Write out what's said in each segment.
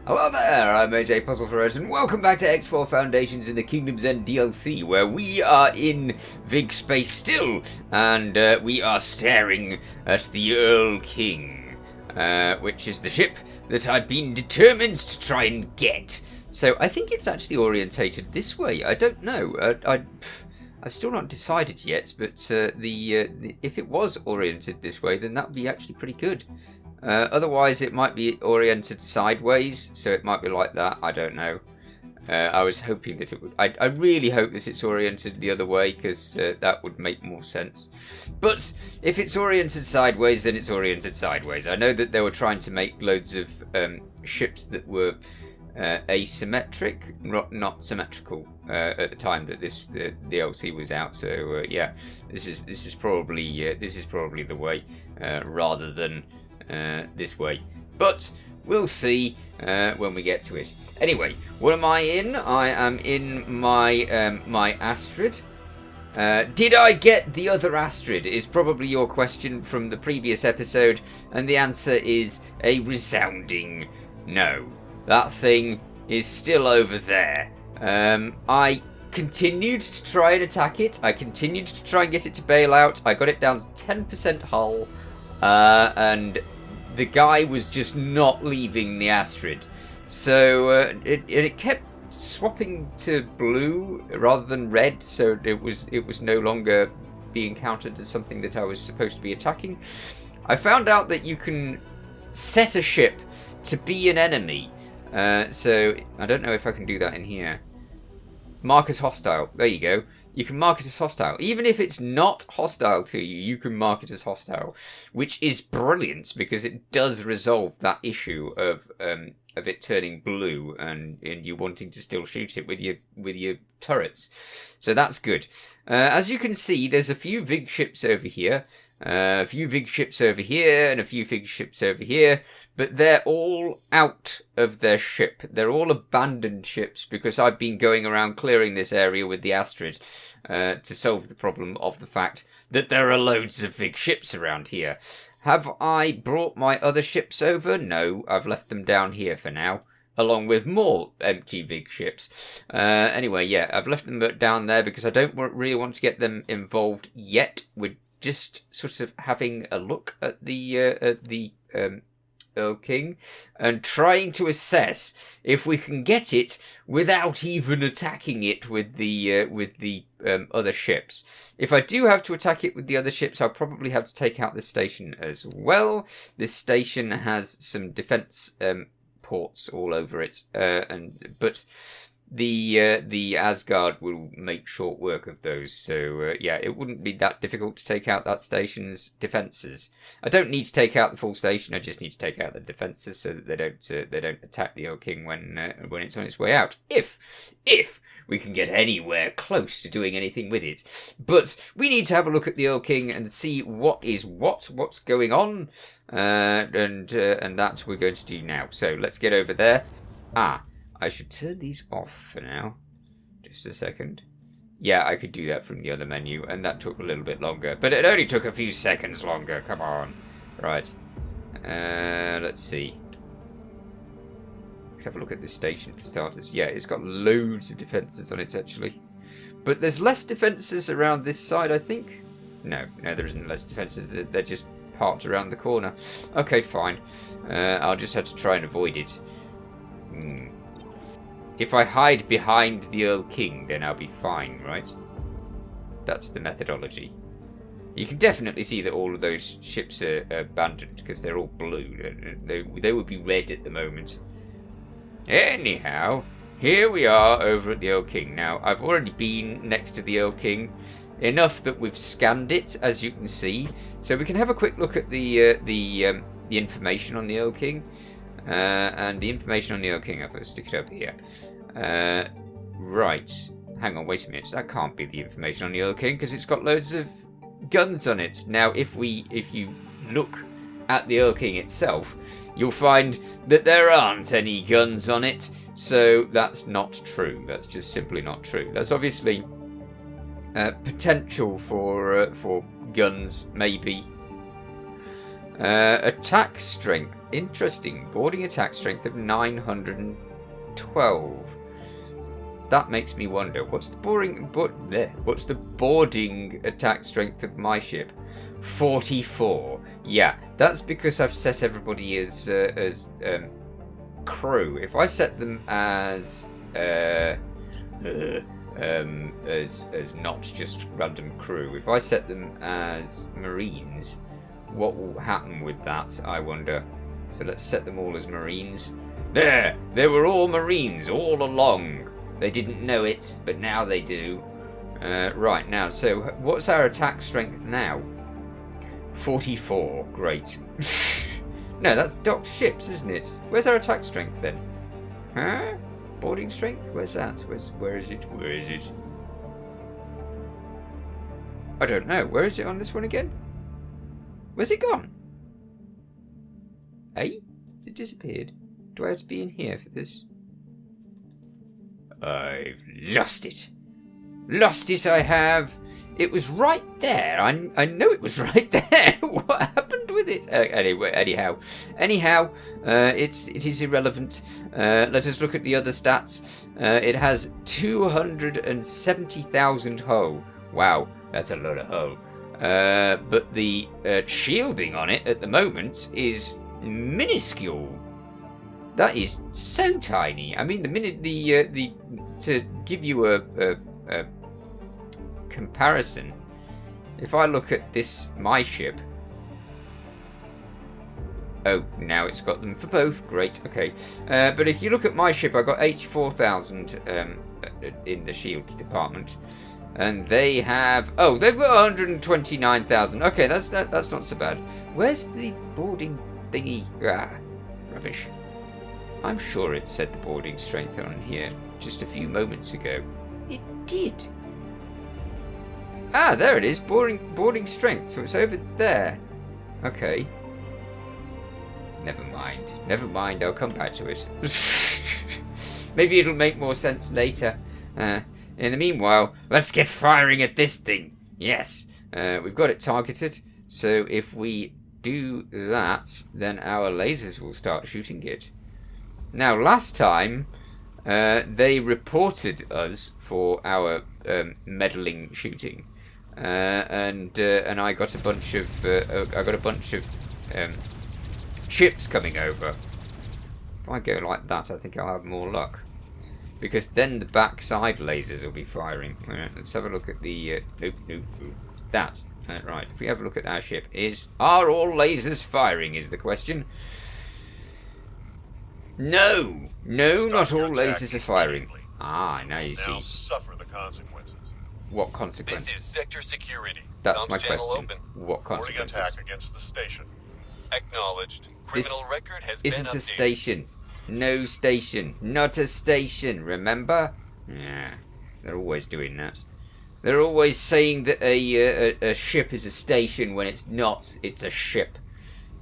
Hello there, I'm AJ PuzzleFerret, and welcome back to X4 Foundations in the Kingdom's End DLC, where we are in Vig Space still, and we are staring at the Erlking, which is the ship that I've been determined to try and get. So I think it's actually orientated this way. I don't know. I've still not decided yet, but if it was oriented this way, then that would be actually pretty good. Otherwise, it might be oriented sideways, so it might be like that. I don't know. I was hoping that it would. I really hope that it's oriented the other way, because that would make more sense. But if it's oriented sideways, then it's oriented sideways. I know that they were trying to make loads of ships that were asymmetric, not symmetrical at the time that this the DLC was out. So yeah, this is probably the way rather than this way, but we'll see when we get to it. Anyway, what am I in? I am in my my Astrid. Did I get the other Astrid is probably your question from the previous episode, and the answer is a resounding no. That thing is still over there. I continued to try and attack it. I continued to try and get it to bail out. I got it down to 10% hull, and the guy was just not leaving the Astrid. So it kept swapping to blue rather than red, so it was no longer being counted as something that I was supposed to be attacking. I found out that you can set a ship to be an enemy. So I don't know if I can do that in here. Mark as hostile. There you go. You can mark it as hostile. Even if it's not hostile to you, you can mark it as hostile, which is brilliant because it does resolve that issue of it turning blue and you wanting to still shoot it with your turrets. So that's good. As you can see, there's a few Vig ships over here, a few Vig ships over here, and a few Vig ships over here, but they're all out of their ship. They're all abandoned ships because I've been going around clearing this area with the Astrid to solve the problem of the fact that there are loads of Vig ships around here. Have I brought my other ships over? No, I've left them down here for now, along with more empty Vig ships. Anyway, yeah, I've left them down there because I don't really want to get them involved yet. We're just sort of having a look at the Erlking and trying to assess if we can get it without even attacking it with the other ships. If I do have to attack it with the other ships, I'll probably have to take out this station as well. This station has some defense ports all over it, but the Asgard will make short work of those. So yeah, it wouldn't be that difficult to take out that station's defenses. I don't need to take out the full station. I just need to take out the defenses so that they don't attack the Erlking when it's on its way out. If we can get anywhere close to doing anything with it. But we need to have a look at the Erlking and see what's going on, and that's what we're going to do now. So let's get over there. I should turn these off for now. Just a second. Yeah, I could do that from the other menu, and that took a little bit longer. But it only took a few seconds longer. Come on. Right. Let's see. Have a look at this station for starters. Yeah, it's got loads of defences on it, actually. But there's less defences around this side, I think. No, there isn't less defences. They're just parked around the corner. Okay, fine. I'll just have to try and avoid it. If I hide behind the Erlking, then I'll be fine, right? That's the methodology. You can definitely see that all of those ships are abandoned because they're all blue. They would be red at the moment. Anyhow, here we are over at the Erlking. Now, I've already been next to the Erlking, enough that we've scanned it, as you can see. So we can have a quick look at the information on the Erlking. And the information on the Erlking, I'll stick it over here. Right. Hang on, wait a minute. That can't be the information on the Erlking because it's got loads of guns on it. Now, if you look at the Erlking itself, you'll find that there aren't any guns on it. So that's not true. That's just simply not true. That's obviously potential for guns, maybe. Attack strength. Interesting. Boarding attack strength of 912. That makes me wonder. What's the boarding attack strength of my ship? 44. Yeah, that's because I've set everybody as crew. If I set them as not just random crew, if I set them as Marines, what will happen with that, I wonder? So let's set them all as Marines. There! They were all Marines all along. They didn't know it, but now they do. Right, now, so what's our attack strength now? 44. Great. No, that's docked ships, isn't it? Where's our attack strength then? Huh? Boarding strength? Where's that? Where is it? Where is it? I don't know. Where is it on this one again? Where's it gone? Eh? It disappeared. Do I have to be in here for this? I've lost it. Lost it, I have. It was right there. I know it was right there. What happened with it? Anyhow, it is irrelevant. Let us look at the other stats. It has 270,000 hull. Wow, that's a lot of hull. But the shielding on it at the moment is minuscule. That is so tiny. I mean, to give you a comparison, if I look at my ship. Oh, now it's got them for both. Great. Okay. But if you look at my ship, I got 84,000 in the shield department, and they have. Oh, they've got 129,000. Okay, that's not so bad. Where's the boarding thingy? Ah, rubbish. I'm sure it said the boarding strength on here just a few moments ago. It did. Ah, there it is. Boarding strength. So it's over there. Okay. Never mind. Never mind. I'll come back to it. Maybe it'll make more sense later. In the meanwhile, let's get firing at this thing. Yes. We've got it targeted. So if we do that, then our lasers will start shooting it. Now, last time, they reported us for our meddling shooting, and I got a bunch of ships coming over. If I go like that, I think I'll have more luck, because then the backside lasers will be firing. Let's have a look at the nope. That right. If we have a look at our ship, are all lasers firing? Is the question. No, not all lasers are firing. Ah, now you see. Now suffer the consequences. What consequences? This is sector security. That's my question. What consequences? Boarding attack against the station. Acknowledged. Criminal record has been isn't updated. a station. No station. Not a station, remember? Yeah, they're always doing that. They're always saying that a ship is a station when it's not. It's a ship.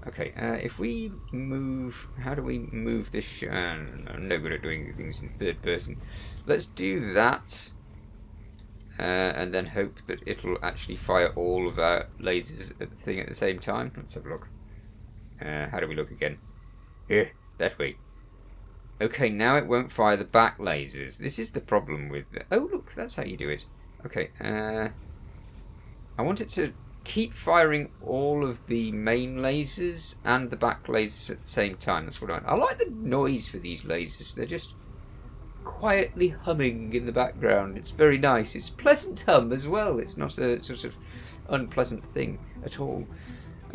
Okay, if we move... How do we move this ship? I'm no good at doing things in third person. Let's do that. And then hope that it'll actually fire all of our lasers at the thing at the same time. Let's have a look. How do we look again? Here, that way. Okay, now it won't fire the back lasers. This is the problem with... Oh, look, that's how you do it. Okay, I want it to keep firing all of the main lasers and the back lasers at the same time. That's what I like the noise for these lasers. They're just quietly humming in the background. It's very nice. It's a pleasant hum as well. It's not a sort of unpleasant thing at all.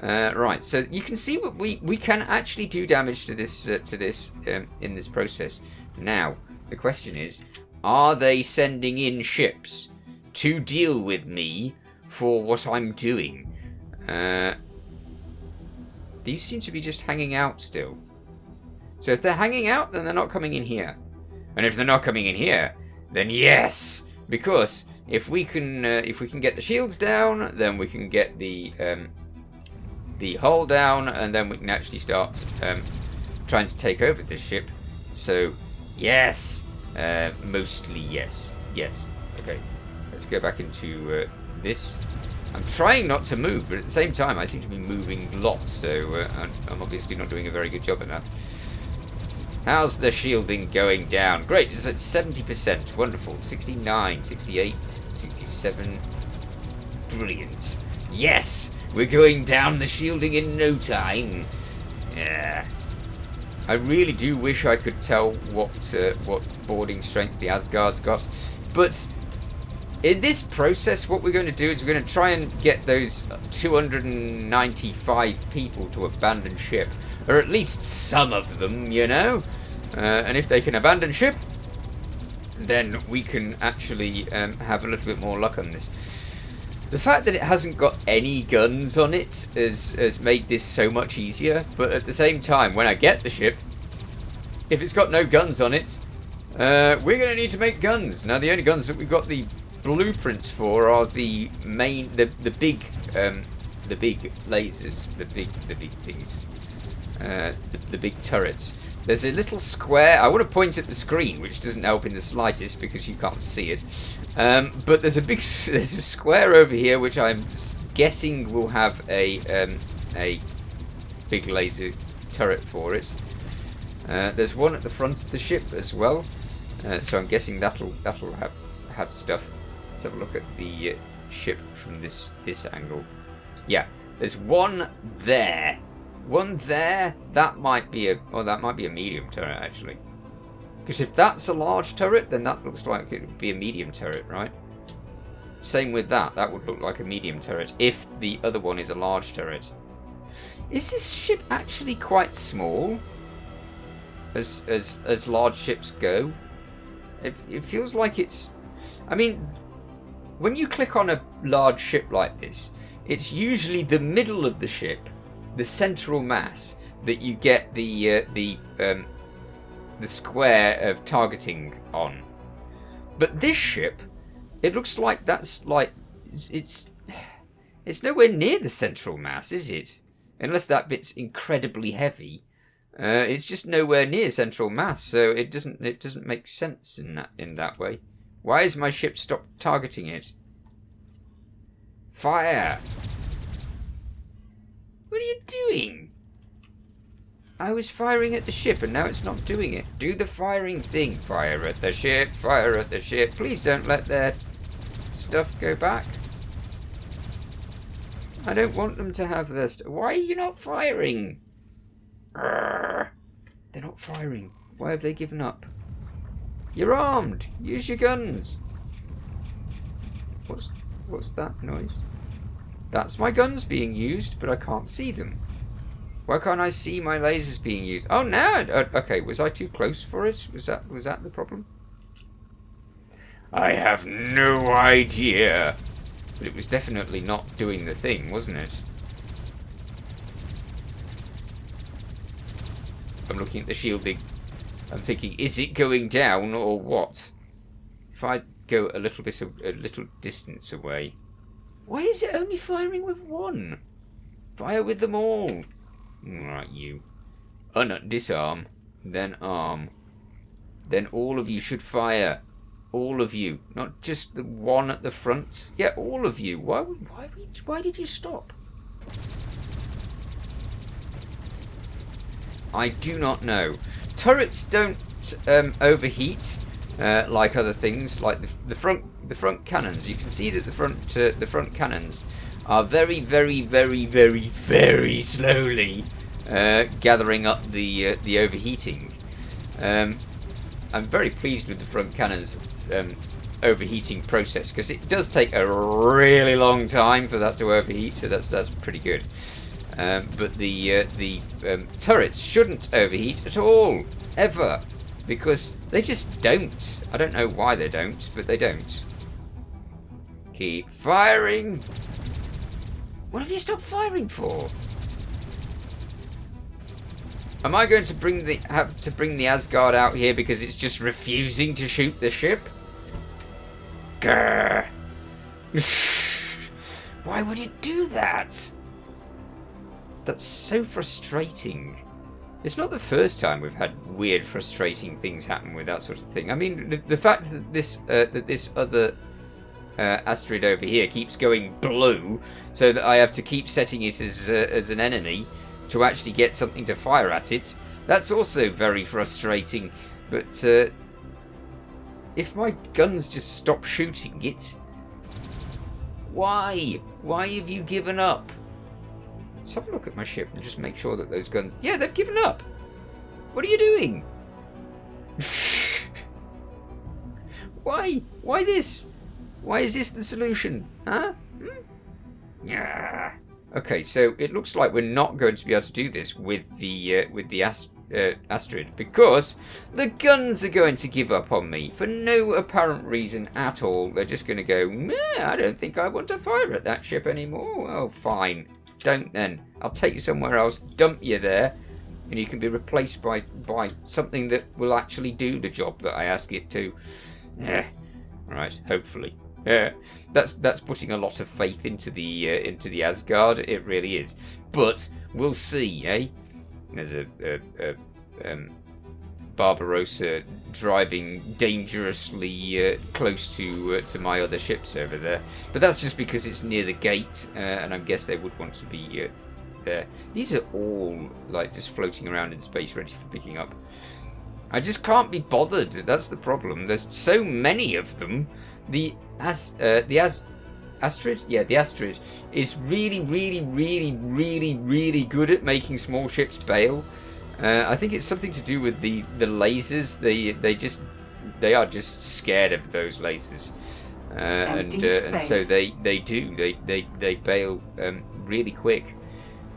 Right, so you can see what we can actually do damage to this in this process. Now, the question is, are they sending in ships to deal with me for what I'm doing? These seem to be just hanging out still. So if they're hanging out, then they're not coming in here. And if they're not coming in here, then yes, because if we can get the shields down, then we can get the hull down, and then we can actually start trying to take over this ship. So yes, mostly yes. Okay, let's go back into this. I'm trying not to move, but at the same time I seem to be moving lots, so I'm obviously not doing a very good job at that. How's the shielding going down? Great, it's at 70%. Wonderful. 69, 68, 67. Brilliant. Yes! We're going down the shielding in no time. Yeah. I really do wish I could tell what boarding strength the Asgard's got. But in this process, what we're going to do is we're going to try and get those 295 people to abandon ship. Or at least some of them, you know? And if they can abandon ship, then we can actually have a little bit more luck on this. The fact that it hasn't got any guns on it has made this so much easier, but at the same time, when I get the ship, if it's got no guns on it, we're going to need to make guns. Now, the only guns that we've got the blueprints for are the main, the big lasers, the big things, the big turrets. There's a little square. I want to point at the screen, which doesn't help in the slightest because you can't see it. But there's a square over here, which I'm guessing will have a big laser turret for it. There's one at the front of the ship as well, so I'm guessing that'll have stuff. Let's have a look at the ship from this angle. Yeah, there's one there. One there. That might be a medium turret actually. Because if that's a large turret, then that looks like it would be a medium turret, right? Same with that. That would look like a medium turret if the other one is a large turret. Is this ship actually quite small? As large ships go? It feels like it's... I mean, when you click on a large ship like this, it's usually the middle of the ship, the central mass, that you get the square of targeting on. But this ship, it looks like that's like it's nowhere near the central mass, is it? Unless that bit's incredibly heavy. It's just nowhere near central mass, so it doesn't make sense in that way. Why has my ship stopped targeting it? Fire! What are you doing? I was firing at the ship and now it's not doing it. Do the firing thing. Fire at the ship, fire at the ship. Please don't let their stuff go back. I don't want them to have their stuff. Why are you not firing? They're not firing. Why have they given up? You're armed. Use your guns. What's that noise? That's my guns being used, but I can't see them. Why can't I see my lasers being used? Oh, now! Okay, was I too close for it? Was that the problem? I have no idea. But it was definitely not doing the thing, wasn't it? I'm looking at the shielding. I'm thinking, is it going down or what? If I go a little distance away. Why is it only firing with one? Fire with them all. Right, you. Disarm. Then arm. Then all of you should fire. All of you. Not just the one at the front. Yeah, all of you. Why did you stop? I do not know. Turrets don't overheat like other things, like the front cannons. You can see that the front cannons are very, very, very, very, very slowly gathering up the overheating. I'm very pleased with the front cannons overheating process because it does take a really long time for that to overheat, so that's pretty good. But the turrets shouldn't overheat at all, ever, because they just don't. I don't know why they don't, but they don't. Keep firing. What have you stopped firing for? Am I going to have to bring the Asgard out here because it's just refusing to shoot the ship? Grr. Why would it do that? That's so frustrating. It's not the first time we've had weird, frustrating things happen with that sort of thing. I mean, the fact that this other asteroid over here keeps going blue, so that I have to keep setting it as an enemy to actually get something to fire at it. That's also very frustrating. But if my guns just stop shooting it, why? Why have you given up? Let's have a look at my ship and just make sure that those guns... Yeah, they've given up. What are you doing? Why? Why this? Why is this the solution? Huh? Yeah. Okay, so it looks like we're not going to be able to do this with the asteroid, because the guns are going to give up on me for no apparent reason at all. They're just going to go, meh, I don't think I want to fire at that ship anymore. Oh, fine. Don't then. I'll take you somewhere else, dump you there, and you can be replaced by something that will actually do the job that I ask it to. Yeah. Right, hopefully. Yeah, that's putting a lot of faith into the Asgard. It really is. But we'll see, eh? There's a Barbarossa driving dangerously close to my other ships over there. But that's just because it's near the gate, and I guess they would want to be there. These are all like just floating around in space, ready for picking up. I just can't be bothered. That's the problem. There's so many of them. The asteroid, yeah, the asteroid is really good at making small ships bail. I think it's something to do with the lasers. They are just scared of those lasers, and so they bail really quick,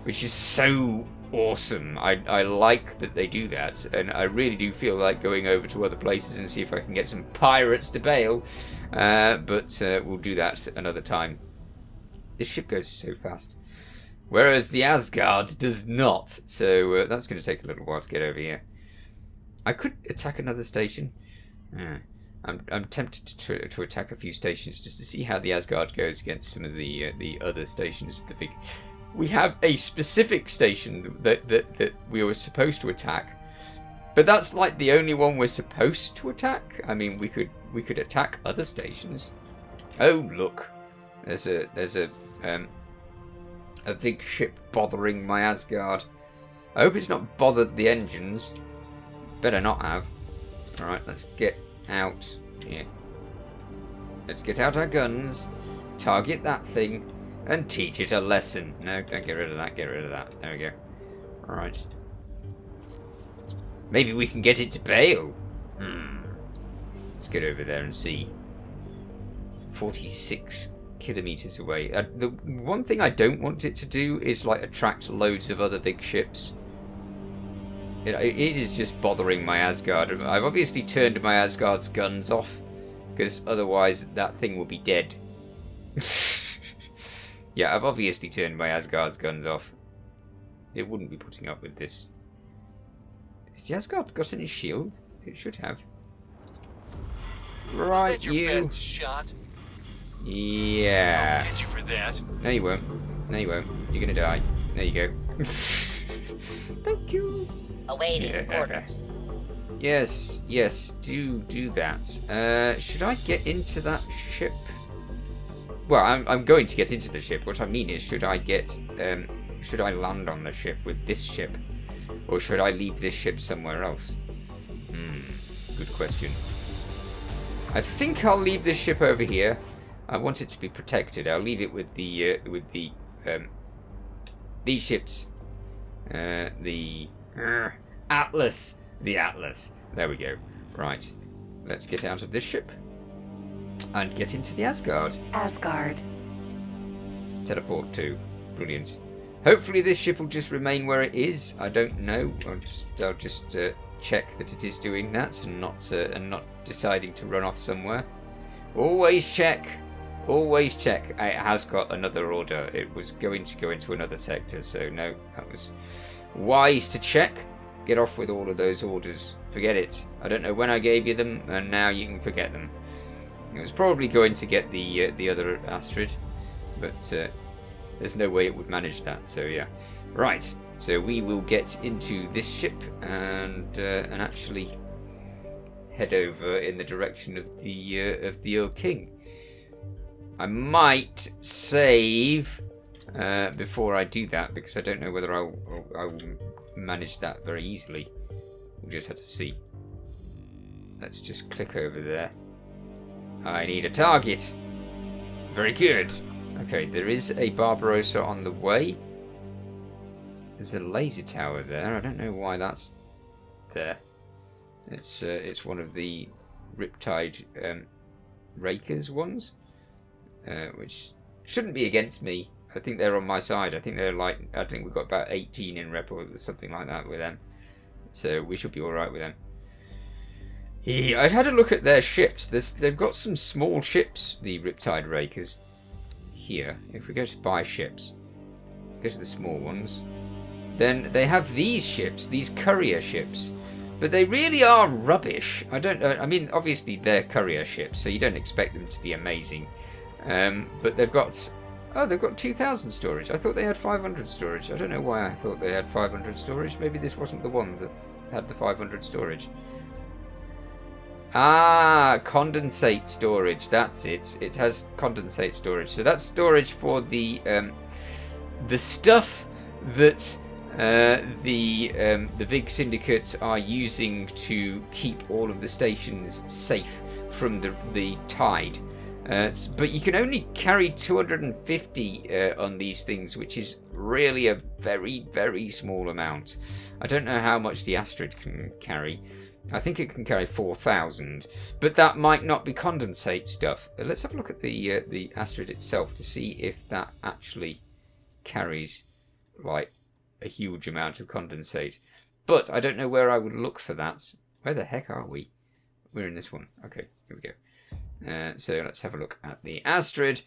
which is so awesome. I like that they do that, and I really do feel like going over to other places and see if I can get some pirates to bail, but we'll do that another time. This ship goes so fast, whereas the Asgard does not, so that's going to take a little while to get over here. I could attack another station. I'm tempted to attack a few stations just to see how the Asgard goes against some of the other stations. We have a specific station that we were supposed to attack, but that's like the only one we're supposed to attack. I mean, we could attack other stations. Oh look, there's a big ship bothering my Asgard. I hope it's not bothered the engines. Better not have. All right, let's get out here. Let's get out our guns, target that thing, and teach it a lesson. No, don't get rid of that, get rid of that. There we go. Alright. Maybe we can get it to bail. Let's get over there and see. 46 kilometers away. The one thing I don't want it to do is like attract loads of other big ships. It is just bothering my Asgard. I've obviously turned my Asgard's guns off, because otherwise that thing will be dead. Yeah, I've obviously turned my Asgard's guns off. It wouldn't be putting up with this. Has the Asgard got any shield? It should have. Right, is that your best shot? Yeah. I'll get you for that. No, you won't. No, you won't. You're gonna die. There you go. Thank you. Awaiting orders. Yes, do that. Should I get into that ship? Well, I'm going to get into the ship. What I mean is, should I land on the ship with this ship? Or should I leave this ship somewhere else? Good question. I think I'll leave this ship over here. I want it to be protected. I'll leave it with these ships. The Atlas. The Atlas. There we go. Right. Let's get out of this ship and get into the Asgard. Asgard. Teleport to. Brilliant. Hopefully this ship will just remain where it is. I don't know. I'll just check that it is doing that and not deciding to run off somewhere. Always check. Always check. It has got another order. It was going to go into another sector, so no, that was wise to check. Get off with all of those orders. Forget it. I don't know when I gave you them, and now you can forget them. It was probably going to get the other asteroid, but there's no way it would manage that. So yeah, right. So we will get into this ship and actually head over in the direction of the Erlking. I might save before I do that, because I don't know whether I will manage that very easily. We'll just have to see. Let's just click over there. I need a target. Very good. Okay, there is a Barbarossa on the way. There's a laser tower there. I don't know why that's there. It's one of the Riptide Rakers ones, which shouldn't be against me. I think they're on my side. I think we've got about 18 in rep or something like that with them. So we should be all right with them. I had a look at their ships. They've got some small ships, the Riptide Rakers. Here, if we go to buy ships, go to the small ones, then they have these ships, these courier ships, but they really are rubbish. I don't know. I mean, obviously they're courier ships, so you don't expect them to be amazing. But they've got 2,000 storage. I thought they had 500 storage. I don't know why I thought they had 500 storage. Maybe this wasn't the one that had the 500 storage. Ah, condensate storage. That's it. It has condensate storage. So that's storage for the stuff that the Vig Syndicate are using to keep all of the stations safe from the tide. But you can only carry 250 on these things, which is really a very, very small amount. I don't know how much the Astrid can carry. I think it can carry 4,000, but that might not be condensate stuff. Let's have a look at the Astrid itself to see if that actually carries like a huge amount of condensate. But I don't know where I would look for that. Where the heck are we? We're in this one. Okay, here we go. So let's have a look at the Astrid.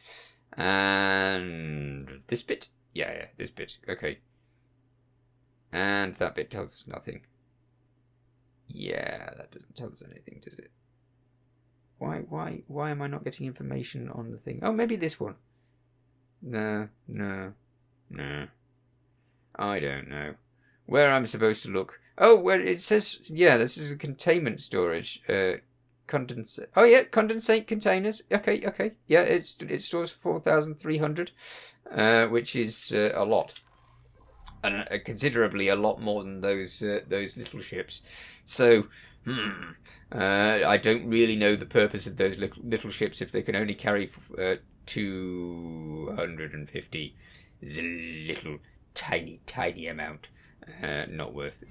And this bit? Yeah, this bit. Okay. And that bit tells us nothing. Yeah, that doesn't tell us anything, does it? Why am I not getting information on the thing? Oh, maybe this one. No. I don't know. Where I'm supposed to look. Oh, where it says, yeah, this is a containment storage. Condensate. Oh, yeah, condensate containers. Okay. Yeah, it stores 4,300, which is a lot. And considerably a lot more than those little ships. So, I don't really know the purpose of those little ships if they can only carry 250. It's a little tiny amount. Not worth it.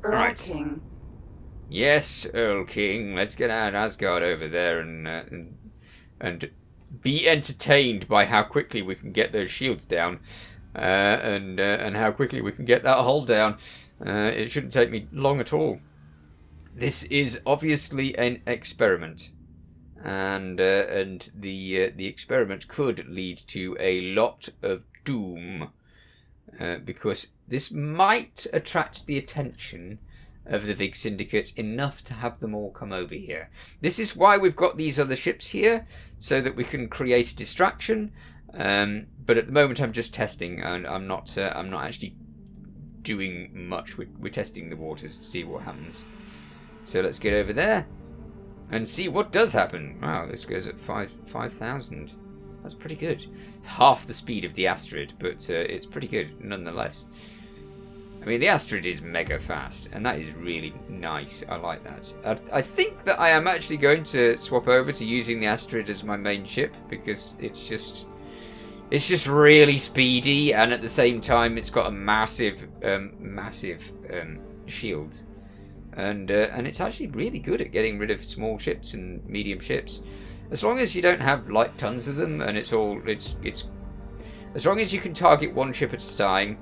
Erlking. Yes, Erlking. Let's get out Asgard over there and be entertained by how quickly we can get those shields down. And how quickly we can get that hull down. It shouldn't take me long at all. This is obviously an experiment, and the experiment could lead to a lot of doom, because this might attract the attention of the Vig Syndicate enough to have them all come over here. This is why we've got these other ships here, so that we can create a distraction. But at the moment I'm just testing, and I'm not actually doing much. We're testing the waters to see what happens. So let's get over there and see what does happen. Wow, this goes at 5,000. That's pretty good. Half the speed of the Astrid, but it's pretty good nonetheless. I mean, the Astrid is mega fast, and that is really nice. I like that. I think that I am actually going to swap over to using the Astrid as my main ship, because it's just really speedy, and at the same time it's got a massive shield, and it's actually really good at getting rid of small ships and medium ships, as long as you don't have like tons of them, and it's as long as you can target one ship at a time,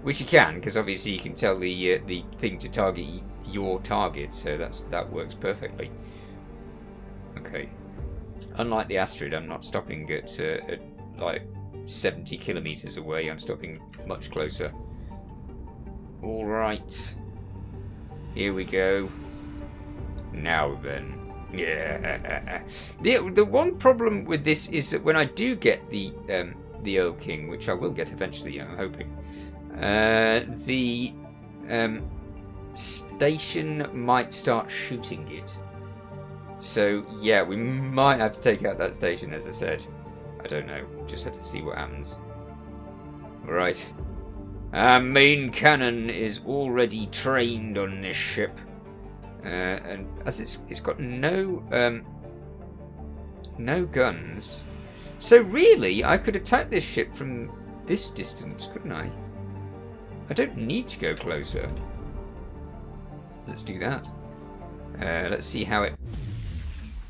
which you can, because obviously you can tell the thing to target your target, so that works perfectly. Okay, unlike the Astrid, I'm not stopping at like 70 kilometers away. I'm stopping much closer. All right, here we go. Now then, yeah. The one problem with this is that when I do get the Erlking, which I will get eventually, I'm hoping, the station might start shooting it. So, yeah, we might have to take out that station, as I said. I don't know. Just have to see what happens. Right. Our main cannon is already trained on this ship. And as it's got no guns. So really, I could attack this ship from this distance, couldn't I? I don't need to go closer. Let's do that. Let's see how it...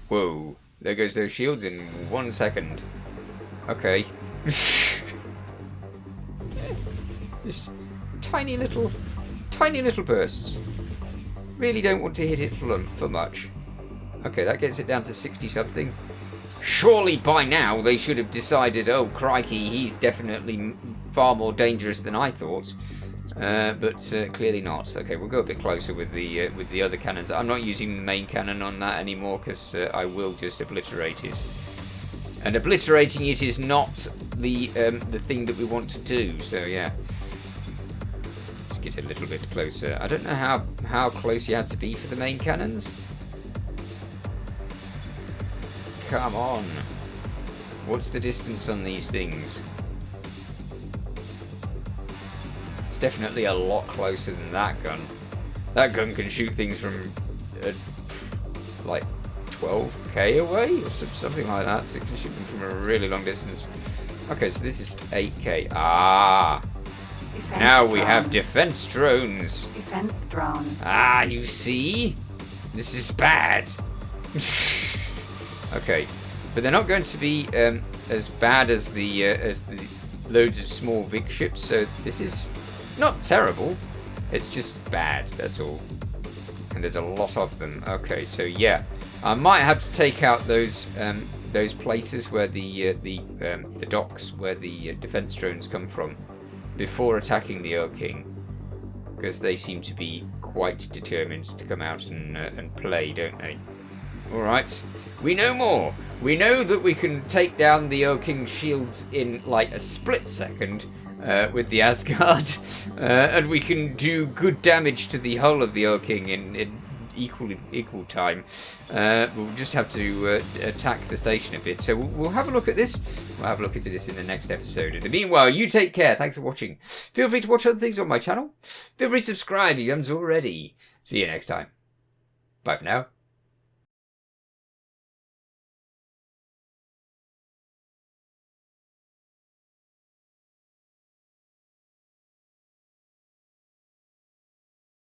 Whoa. There goes those shields in 1 second. Okay. Just tiny little bursts. Really don't want to hit it for much. Okay, that gets it down to 60 something. Surely by now they should have decided, oh crikey, he's definitely far more dangerous than I thought. But clearly not. Okay, we'll go a bit closer with the other cannons. I'm not using the main cannon on that anymore because I will just obliterate it. And obliterating it is not the thing that we want to do. So yeah, let's get a little bit closer. I don't know how close you have to be for the main cannons. Come on. What's the distance on these things? It's definitely a lot closer than that gun. That gun can shoot things from like 12k away or something like that. So it can shoot them from a really long distance. Okay, so this is 8k. Ah. Defense Now we drone. have defense drones. Defense drone. Ah, you see? This is bad. Okay, but they're not going to be as bad as the loads of small Vig ships. So this is not terrible. It's just bad. That's all. And there's a lot of them. Okay, so yeah, I might have to take out those places where the docks where the defense drones come from before attacking the Erlking, because they seem to be quite determined to come out and play, don't they? Alright, we know more. We know that we can take down the Erlking shields in like a split second with the Asgard, and we can do good damage to the hull of the Erlking in equal time. We'll just have to attack the station a bit. So we'll have a look at this. We'll have a look into this in the next episode. In the meanwhile, you take care. Thanks for watching. Feel free to watch other things on my channel. Feel free to subscribe if you haven't already. See you next time. Bye for now.